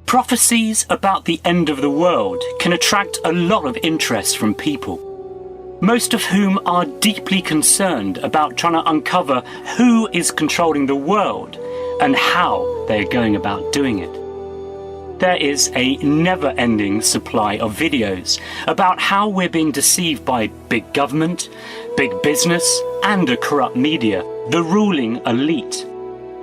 Prophecies about the end of the world can attract a lot of interest from people, most of whom are deeply concerned about trying to uncover who is controlling the world and how they are going about doing it. There is a never-ending supply of videos about how we're being deceived by big government, big business, and a corrupt media, the ruling elite.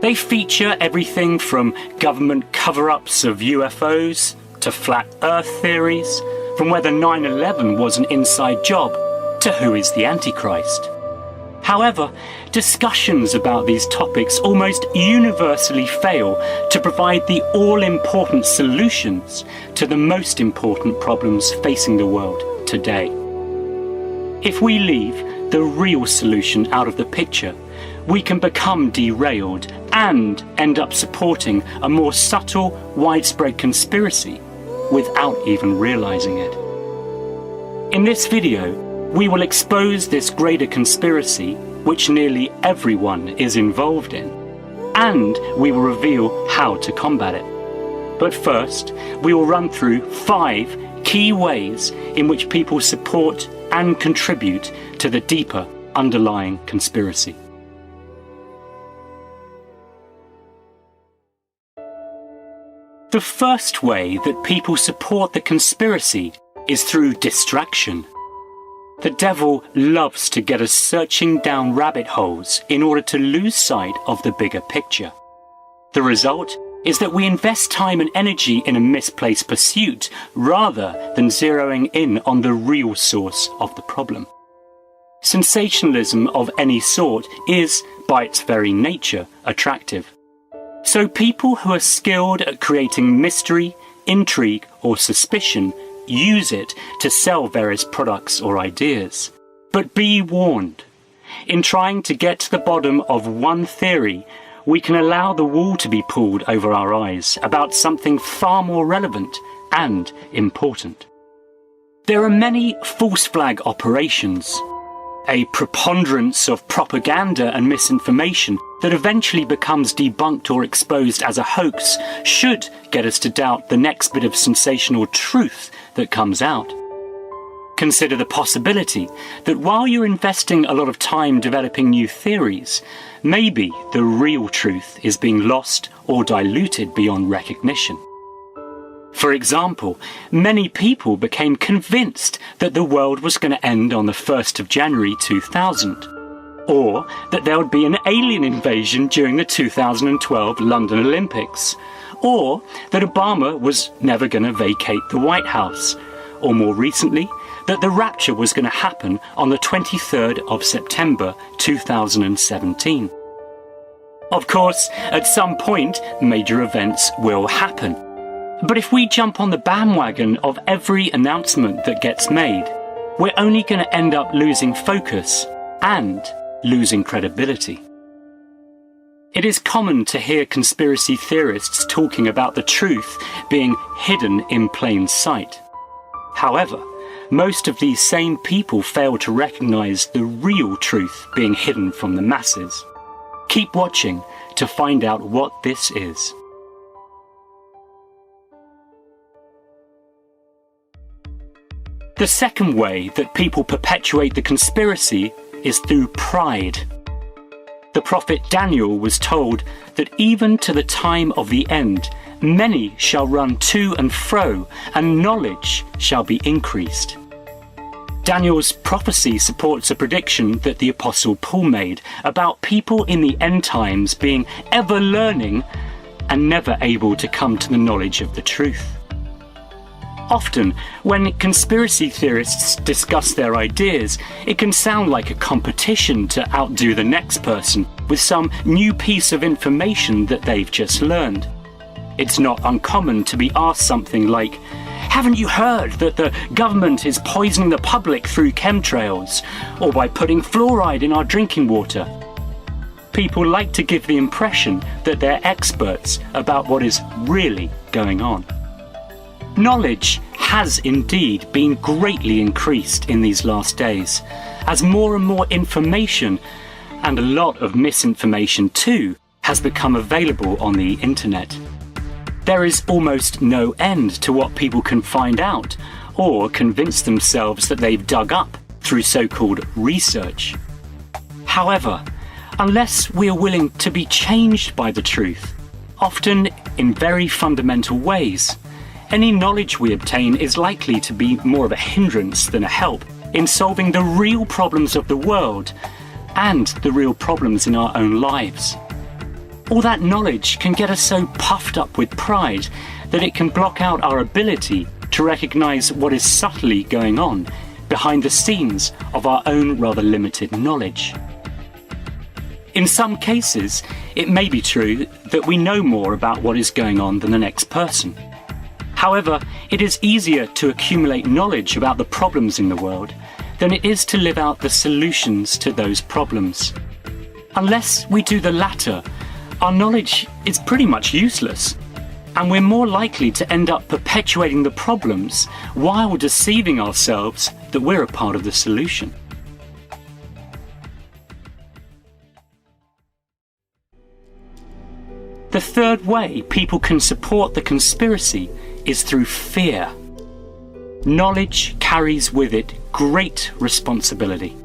They feature everything from government cover-ups of UFOs to flat earth theories, from whether 9/11 was an inside job to who is the Antichrist. However, discussions about these topics almost universally fail to provide the all-important solutions to the most important problems facing the world today. If we leave the real solution out of the picture, we can become derailed and end up supporting a more subtle, widespread conspiracy without even realizing it. In this video, we will expose this greater conspiracy, which nearly everyone is involved in, and we will reveal how to combat it. But first, we will run through 5 key ways in which people support and contribute to the deeper underlying conspiracy. The first way that people support the conspiracy is through distraction. The devil loves to get us searching down rabbit holes in order to lose sight of the bigger picture. The result is that we invest time and energy in a misplaced pursuit rather than zeroing in on the real source of the problem. Sensationalism of any sort is, by its very nature, attractive. So people who are skilled at creating mystery, intrigue, or suspicion use it to sell various products or ideas. But be warned, in trying to get to the bottom of one theory, we can allow the wool to be pulled over our eyes about something far more relevant and important. There are many false flag operations, a preponderance of propaganda and misinformation that eventually becomes debunked or exposed as a hoax should get us to doubt the next bit of sensational truth that comes out. Consider the possibility that while you're investing a lot of time developing new theories, maybe the real truth is being lost or diluted beyond recognition. For example, many people became convinced that the world was going to end on the 1st of January 2000, or that there would be an alien invasion during the 2012 London Olympics, or that Obama was never going to vacate the White House, or more recently, that the rapture was going to happen on the 23rd of September 2017. Of course, at some point, major events will happen. But if we jump on the bandwagon of every announcement that gets made, we're only going to end up losing focus and losing credibility. It is common to hear conspiracy theorists talking about the truth being hidden in plain sight. However, most of these same people fail to recognize the real truth being hidden from the masses. Keep watching to find out what this is. The second way that people perpetuate the conspiracy is through pride. The prophet Daniel was told that even to the time of the end, many shall run to and fro, and knowledge shall be increased. Daniel's prophecy supports a prediction that the Apostle Paul made about people in the end times being ever learning and never able to come to the knowledge of the truth. Often, when conspiracy theorists discuss their ideas, it can sound like a competition to outdo the next person with some new piece of information that they've just learned. It's not uncommon to be asked something like, "Haven't you heard that the government is poisoning the public through chemtrails, or by putting fluoride in our drinking water?" People like to give the impression that they're experts about what is really going on. Knowledge has indeed been greatly increased in these last days, as more and more information, and a lot of misinformation too, has become available on the internet. There is almost no end to what people can find out or convince themselves that they've dug up through so-called research. However, unless we are willing to be changed by the truth, often in very fundamental ways, any knowledge we obtain is likely to be more of a hindrance than a help in solving the real problems of the world and the real problems in our own lives. All that knowledge can get us so puffed up with pride that it can block out our ability to recognize what is subtly going on behind the scenes of our own rather limited knowledge. In some cases, it may be true that we know more about what is going on than the next person. However, it is easier to accumulate knowledge about the problems in the world than it is to live out the solutions to those problems. Unless we do the latter, our knowledge is pretty much useless, and we're more likely to end up perpetuating the problems while deceiving ourselves that we're a part of the solution. The third way people can support the conspiracy is through fear. Knowledge carries with it great responsibility,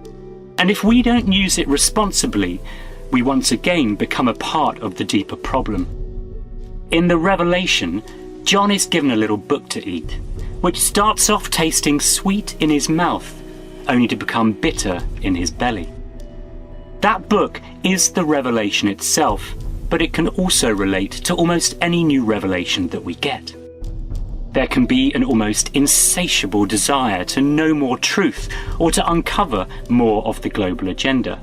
and if we don't use it responsibly, we once again become a part of the deeper problem. In the Revelation, John is given a little book to eat, which starts off tasting sweet in his mouth, only to become bitter in his belly. That book is the Revelation itself, but it can also relate to almost any new revelation that we get. There can be an almost insatiable desire to know more truth or to uncover more of the global agenda.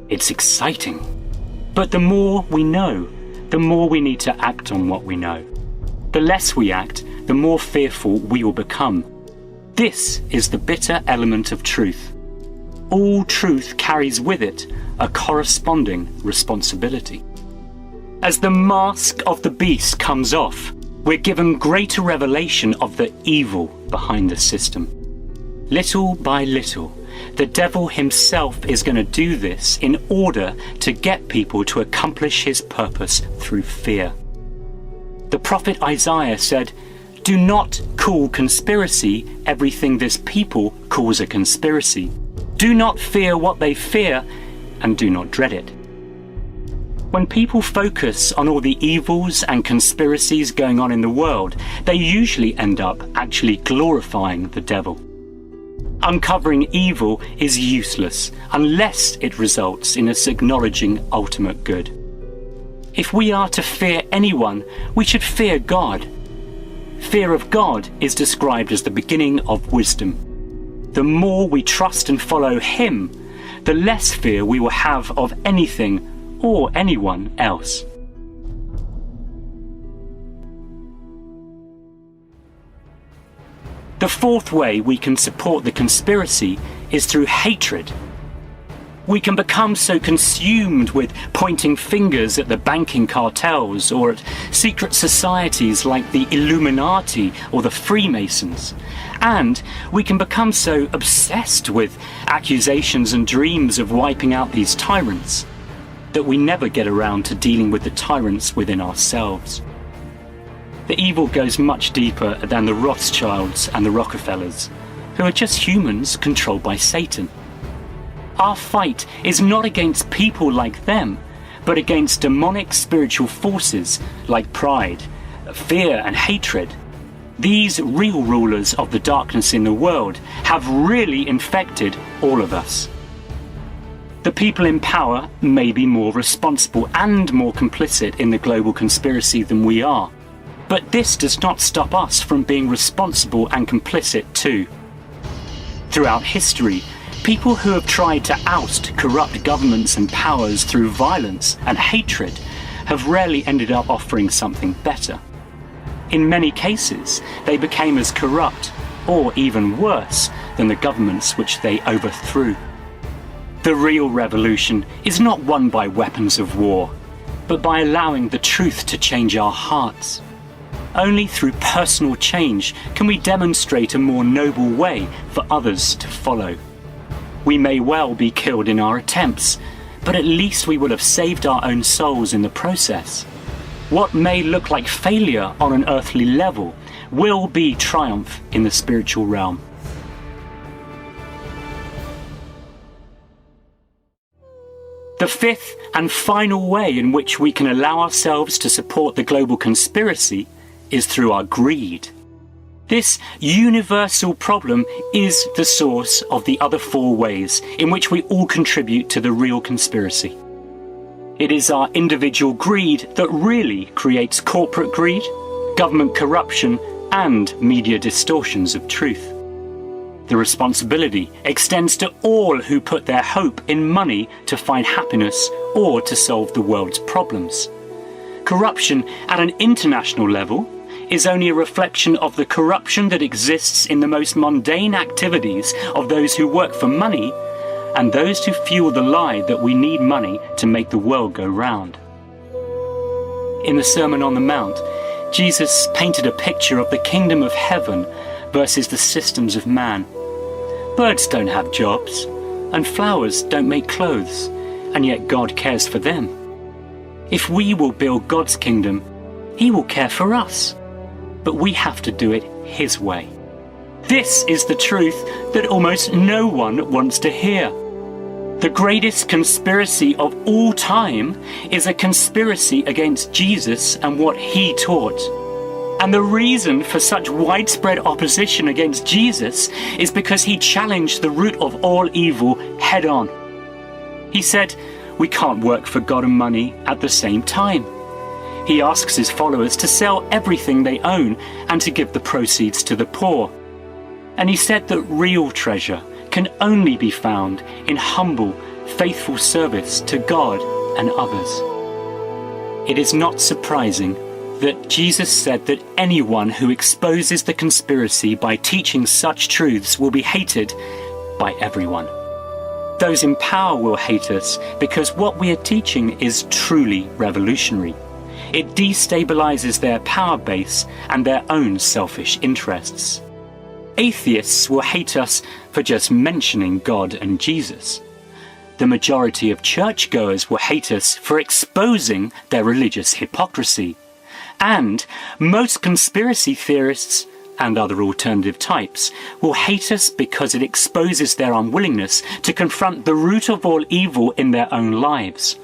It's exciting. But the more we know, the more we need to act on what we know. The less we act, the more fearful we will become. This is the bitter element of truth. All truth carries with it a corresponding responsibility. As the mask of the beast comes off, we're given greater revelation of the evil behind the system. Little by little, the devil himself is going to do this in order to get people to accomplish his purpose through fear. The prophet Isaiah said, "Do not call conspiracy everything this people calls a conspiracy. Do not fear what they fear, and do not dread it." When people focus on all the evils and conspiracies going on in the world, they usually end up actually glorifying the devil. Uncovering evil is useless unless it results in us acknowledging ultimate good. If we are to fear anyone, we should fear God. Fear of God is described as the beginning of wisdom. The more we trust and follow Him, the less fear we will have of anything or anyone else. The fourth way we can support the conspiracy is through hatred. We can become so consumed with pointing fingers at the banking cartels or at secret societies like the Illuminati or the Freemasons. And we can become so obsessed with accusations and dreams of wiping out these tyrants that we never get around to dealing with the tyrants within ourselves. The evil goes much deeper than the Rothschilds and the Rockefellers, who are just humans controlled by Satan. Our fight is not against people like them, but against demonic spiritual forces like pride, fear and hatred. These real rulers of the darkness in the world have really infected all of us. The people in power may be more responsible and more complicit in the global conspiracy than we are, but this does not stop us from being responsible and complicit too. Throughout history, people who have tried to oust corrupt governments and powers through violence and hatred have rarely ended up offering something better. In many cases, they became as corrupt, or even worse, than the governments which they overthrew. The real revolution is not won by weapons of war, but by allowing the truth to change our hearts. Only through personal change can we demonstrate a more noble way for others to follow. We may well be killed in our attempts, but at least we will have saved our own souls in the process. what may look like failure on an earthly level will be triumph in the spiritual realm. The fifth and final way in which we can allow ourselves to support the global conspiracy is through our greed. This universal problem is the source of the other four ways in which we all contribute to the real conspiracy. It is our individual greed that really creates corporate greed, government corruption, and media distortions of truth. The responsibility extends to all who put their hope in money to find happiness or to solve the world's problems. Corruption at an international level is only a reflection of the corruption that exists in the most mundane activities of those who work for money and those who fuel the lie that we need money to make the world go round. In the Sermon on the Mount, Jesus painted a picture of the kingdom of heaven versus the systems of man. Birds don't have jobs, and flowers don't make clothes, and yet God cares for them. If we will build God's kingdom, He will care for us, but we have to do it His way. This is the truth that almost no one wants to hear. The greatest conspiracy of all time is a conspiracy against Jesus and what He taught. And the reason for such widespread opposition against Jesus is because He challenged the root of all evil head on. He said, we can't work for God and money at the same time. He asks His followers to sell everything they own and to give the proceeds to the poor. And He said that real treasure can only be found in humble, faithful service to God and others. It is not surprising that Jesus said that anyone who exposes the conspiracy by teaching such truths will be hated by everyone. Those in power will hate us because what we are teaching is truly revolutionary. It destabilizes their power base and their own selfish interests. Atheists will hate us for just mentioning God and Jesus. The majority of churchgoers will hate us for exposing their religious hypocrisy. And most conspiracy theorists and other alternative types will hate us because it exposes their unwillingness to confront the root of all evil in their own lives.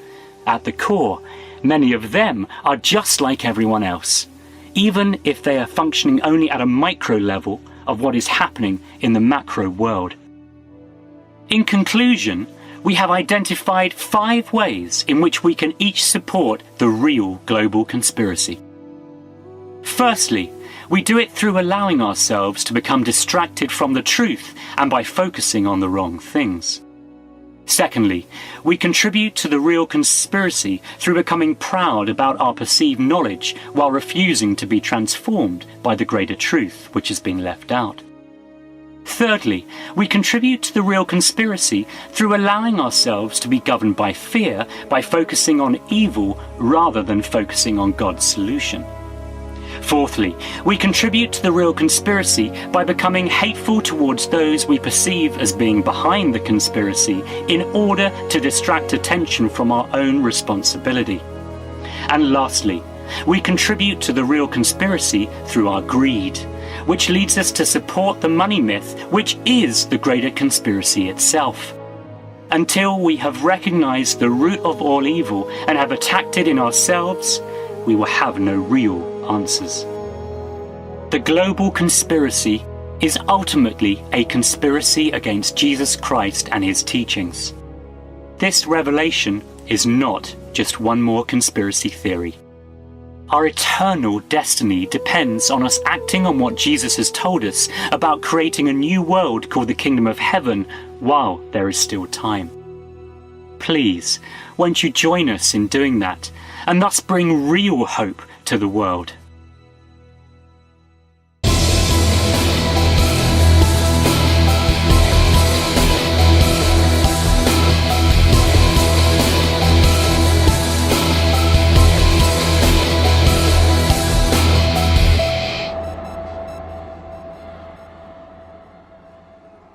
At the core, many of them are just like everyone else, even if they are functioning only at a micro level of what is happening in the macro world. In conclusion, we have identified 5 ways in which we can each support the real global conspiracy. Firstly, we do it through allowing ourselves to become distracted from the truth and by focusing on the wrong things. Secondly, we contribute to the real conspiracy through becoming proud about our perceived knowledge while refusing to be transformed by the greater truth which has been left out. Thirdly, we contribute to the real conspiracy through allowing ourselves to be governed by fear by focusing on evil rather than focusing on God's solution. Fourthly, we contribute to the real conspiracy by becoming hateful towards those we perceive as being behind the conspiracy in order to distract attention from our own responsibility. And lastly, we contribute to the real conspiracy through our greed, which leads us to support the money myth, which is the greater conspiracy itself. Until we have recognized the root of all evil and have attacked it in ourselves, we will have no real answers. The global conspiracy is ultimately a conspiracy against Jesus Christ and His teachings. This revelation is not just one more conspiracy theory. Our eternal destiny depends on us acting on what Jesus has told us about creating a new world called the Kingdom of Heaven while there is still time. Please, won't you join us in doing that and thus bring real hope to the world?